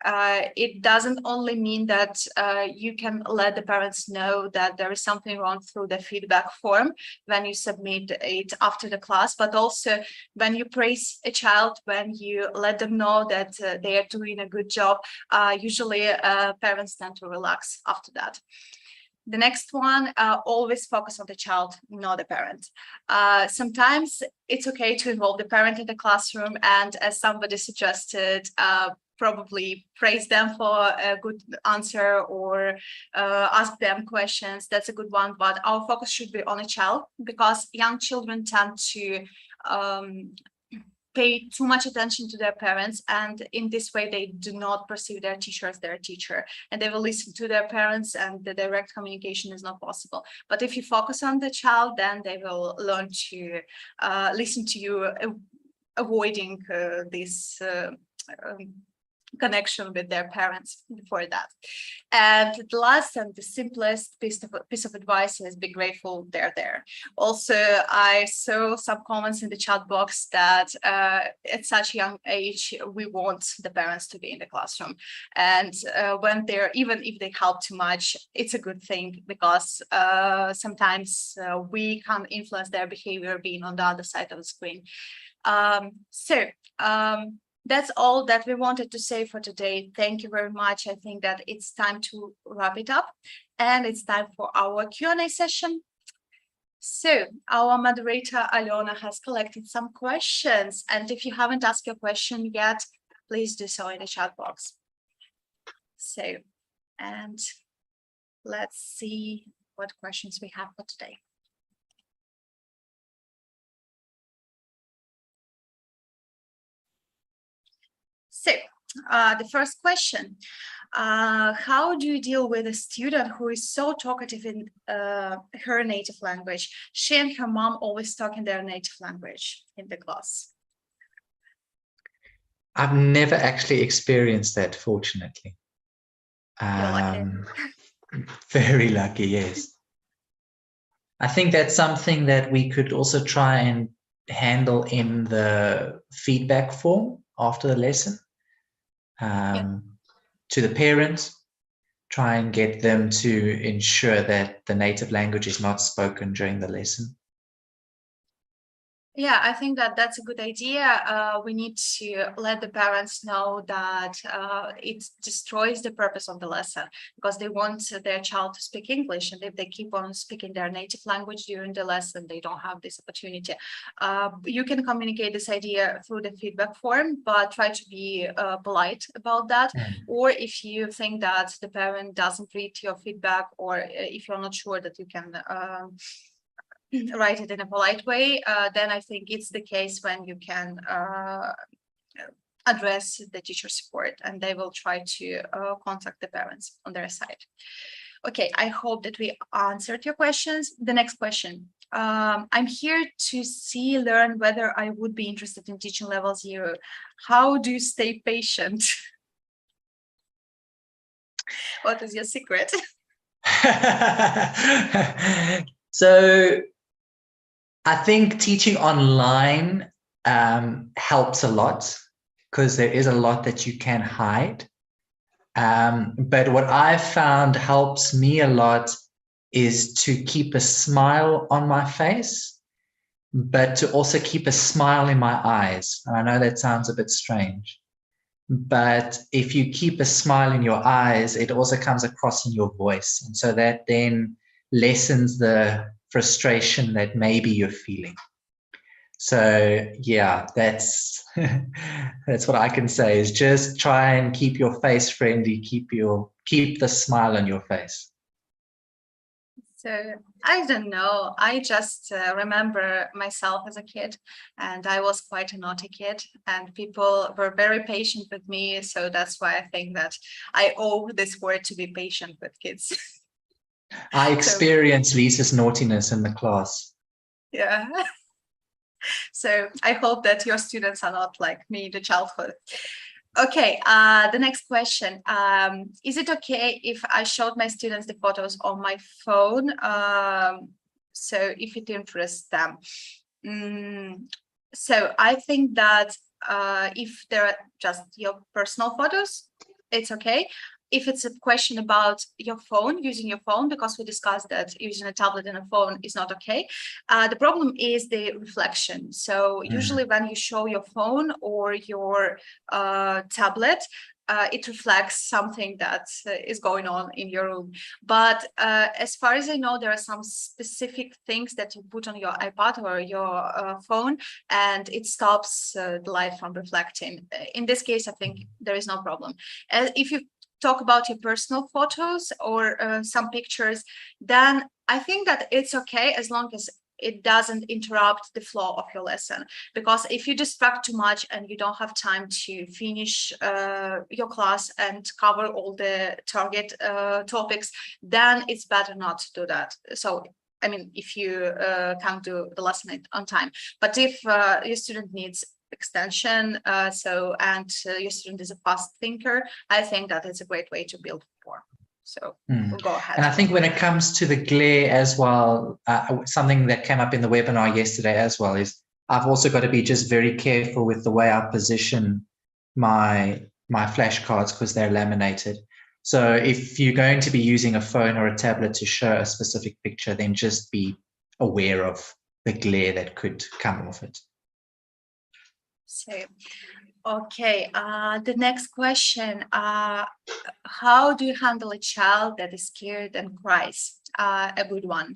It doesn't only mean that you can let the parents know that there is something wrong through the feedback form when you submit it after the class, but also when you praise a child, when you let them know that they are doing a good job, usually parents tend to relax after that. The next one, always focus on the child, not the parent. Sometimes it's okay to involve the parent in the classroom, and as somebody suggested, probably praise them for a good answer or ask them questions. That's a good one, but our focus should be on a child, because young children tend to pay too much attention to their parents, and in this way they do not perceive their teacher as their teacher, and they will listen to their parents, and the direct communication is not possible. But if you focus on the child, then they will learn to listen to you, avoiding this connection with their parents before that. And the last and the simplest piece of advice is be grateful they're there. Also, I saw some comments in the chat box that at such a young age, we want the parents to be in the classroom. And when they're, even if they help too much, it's a good thing, because sometimes we can influence their behavior being on the other side of the screen. That's all that we wanted to say for today. Thank you very much. I think that it's time to wrap it up, and it's time for our Q&A session. So our moderator, Alona, has collected some questions, and if you haven't asked your question yet, please do so in the chat box. So, and let's see what questions we have for today. So the first question, how do you deal with a student who is so talkative in her native language? She and her mom always talk in their native language in the class. I've never actually experienced that, fortunately. You're lucky. Very lucky, yes. I think that's something that we could also try and handle in the feedback form after the lesson. To the parents, try and get them to ensure that the native language is not spoken during the lesson. Yeah, I think that that's a good idea. We need to let the parents know that it destroys the purpose of the lesson, because they want their child to speak English, and if they keep on speaking their native language during the lesson, they don't have this opportunity. You can communicate this idea through the feedback form, but try to be polite about that. Or if you think that the parent doesn't read your feedback, or if you're not sure that you can write it in a polite way, then I think it's the case when you can address the teacher support, and they will try to contact the parents on their side. Okay, I hope that we answered your questions. The next question. I'm here to learn whether I would be interested in teaching level 0. How do you stay patient? What is your secret? So I think teaching online helps a lot, because there is a lot that you can hide. But what I found helps me a lot is to keep a smile on my face, but to also keep a smile in my eyes. And I know that sounds a bit strange, but if you keep a smile in your eyes, it also comes across in your voice. And so that then lessens the frustration that maybe you're feeling. So yeah, that's that's what I can say, is just try and keep your face friendly, keep the smile on your face. So I don't know. I just remember myself as a kid, and I was quite a naughty kid, and people were very patient with me. So that's why I think that I owe this word to be patient with kids. I experienced Lisa's naughtiness in the class. Yeah. So I hope that your students are not like me in the childhood. Okay, the next question. Is it okay if I showed my students the photos on my phone? So if it interests them. So I think that if they're just your personal photos, it's okay. If it's a question about your phone, using your phone, because we discussed that using a tablet and a phone is not okay. The problem is the reflection. So usually when you show your phone or your tablet, it reflects something that is going on in your room. But as far as I know, there are some specific things that you put on your iPad or your phone, and it stops the light from reflecting. In this case, I think there is no problem. If you talk about your personal photos or some pictures, then I think that it's okay as long as it doesn't interrupt the flow of your lesson. Because if you distract too much and you don't have time to finish your class and cover all the target topics, then it's better not to do that. So I mean, if you can't do the lesson on time, but if your student needs extension, your student is a fast thinker, I think that it's a great way to build rapport. So we'll go ahead. And I think when it comes to the glare as well, something that came up in the webinar yesterday as well is I've also got to be just very careful with the way I position my flashcards because they're laminated. So if you're going to be using a phone or a tablet to show a specific picture, then just be aware of the glare that could come off it. So, okay, the next question, how do you handle a child that is scared and cries? A good one.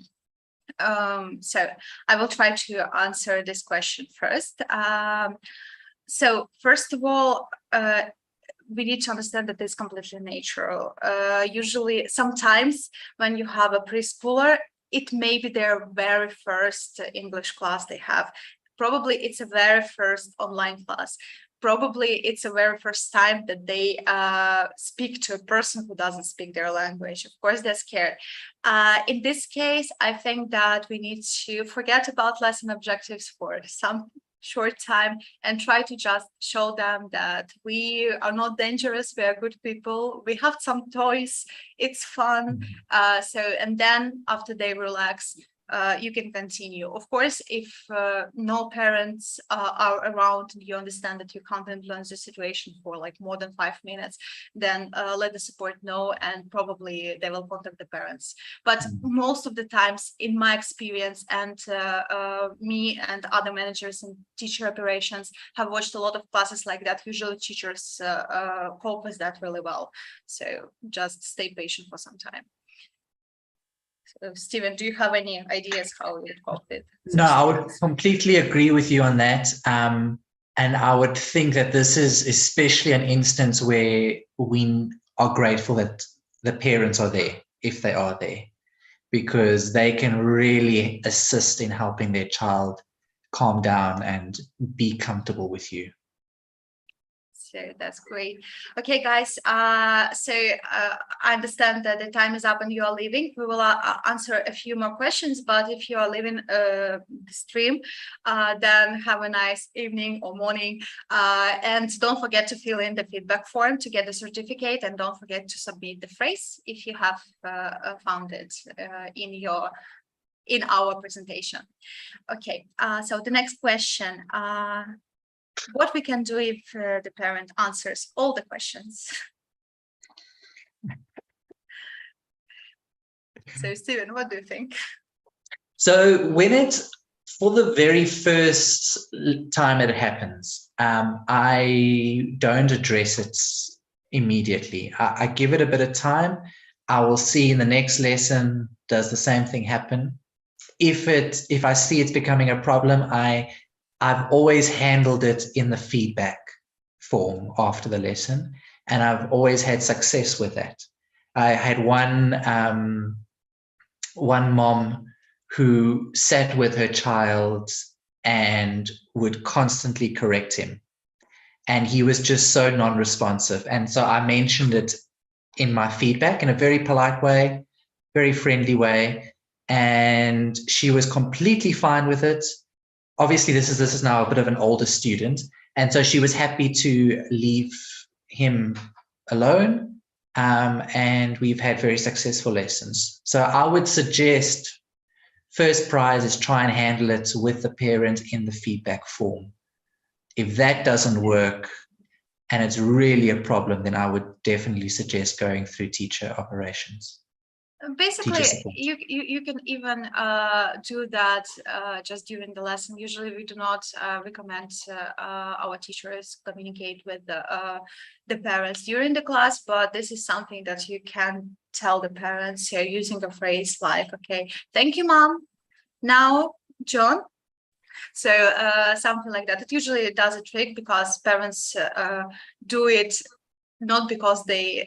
So I will try to answer this question first. So first of all, we need to understand that it's completely natural. Usually, sometimes when you have a preschooler, it may be their very first English class they have. Probably it's a very first online class. Probably it's a very first time that they speak to a person who doesn't speak their language. Of course, they're scared. In this case, I think that we need to forget about lesson objectives for some short time and try to just show them that we are not dangerous, we are good people, we have some toys, it's fun. And then after they relax, you can continue. Of course, if no parents are around and you understand that you can't influence the situation for like more than 5 minutes, then let the support know and probably they will contact the parents. But most of the times, in my experience, and me and other managers in teacher operations have watched a lot of classes like that. Usually teachers cope with that really well. So just stay patient for some time. So, Stephen, do you have any ideas how you would cope with? No, I would completely agree with you on that. And I would think that this is especially an instance where we are grateful that the parents are there, if they are there, because they can really assist in helping their child calm down and be comfortable with you. So that's great. Okay, guys. I understand that the time is up and you are leaving. We will answer a few more questions, but if you are leaving the stream, then have a nice evening or morning. And don't forget to fill in the feedback form to get the certificate, and don't forget to submit the phrase if you have found it in our presentation. Okay. So the next question. What we can do if the parent answers all the questions. So, Stephen, what do you think? So when it For the very first time it happens, I don't address it immediately. I give it a bit of time. I will see in the next lesson, does the same thing happen? If I see it's becoming a problem, I've always handled it in the feedback form after the lesson, and I've always had success with that. I had one mom who sat with her child and would constantly correct him, and he was just so non-responsive. And so I mentioned it in my feedback in a very polite way, very friendly way, and she was completely fine with it. Obviously, this is now a bit of an older student, and so she was happy to leave him alone, and we've had very successful lessons. So I would suggest first prize is try and handle it with the parent in the feedback form. If that doesn't work and it's really a problem, then I would definitely suggest going through teacher operations. Basically, you can even do that just during the lesson. Usually, we do not recommend our teachers communicate with the parents during the class, but this is something that you can tell the parents using a phrase like, "Okay, thank you, Mom. Now, John." So something like that. It usually does a trick because parents do it not because they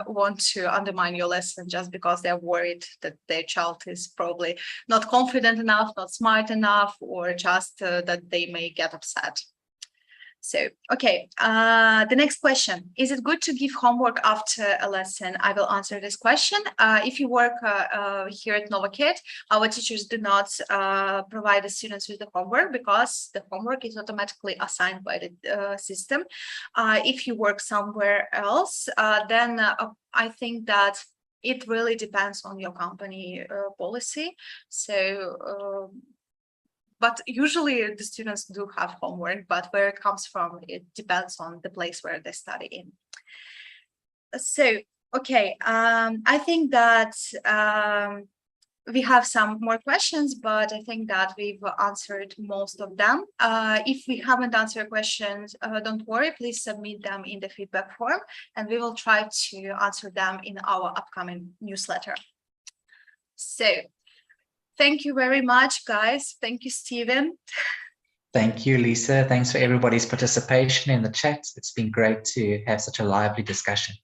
want to undermine your lesson, just because they're worried that their child is probably not confident enough, not smart enough, or just that they may get upset. So, okay, the next question. Is it good to give homework after a lesson? I will answer this question. If you work here at Novakid, our teachers do not provide the students with the homework because the homework is automatically assigned by the system. If you work somewhere else, then I think that it really depends on your company policy. So, but usually the students do have homework, but where it comes from, it depends on the place where they study in. So, okay, I think that we have some more questions, but I think that we've answered most of them. If we haven't answered questions, don't worry, please submit them in the feedback form, and we will try to answer them in our upcoming newsletter. So, thank you very much, guys. Thank you, Stephen. Thank you, Lisa. Thanks for everybody's participation in the chat. It's been great to have such a lively discussion.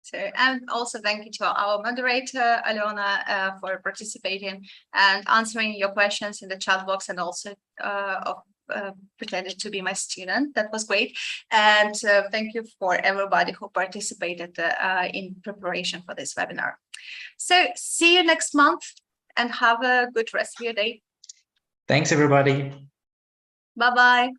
So, and also thank you to our moderator, Alona, for participating and answering your questions in the chat box, and also pretended to be my student. That was great. And thank you for everybody who participated in preparation for this webinar. So see you next month and have a good rest of your day. Thanks, everybody. Bye-bye.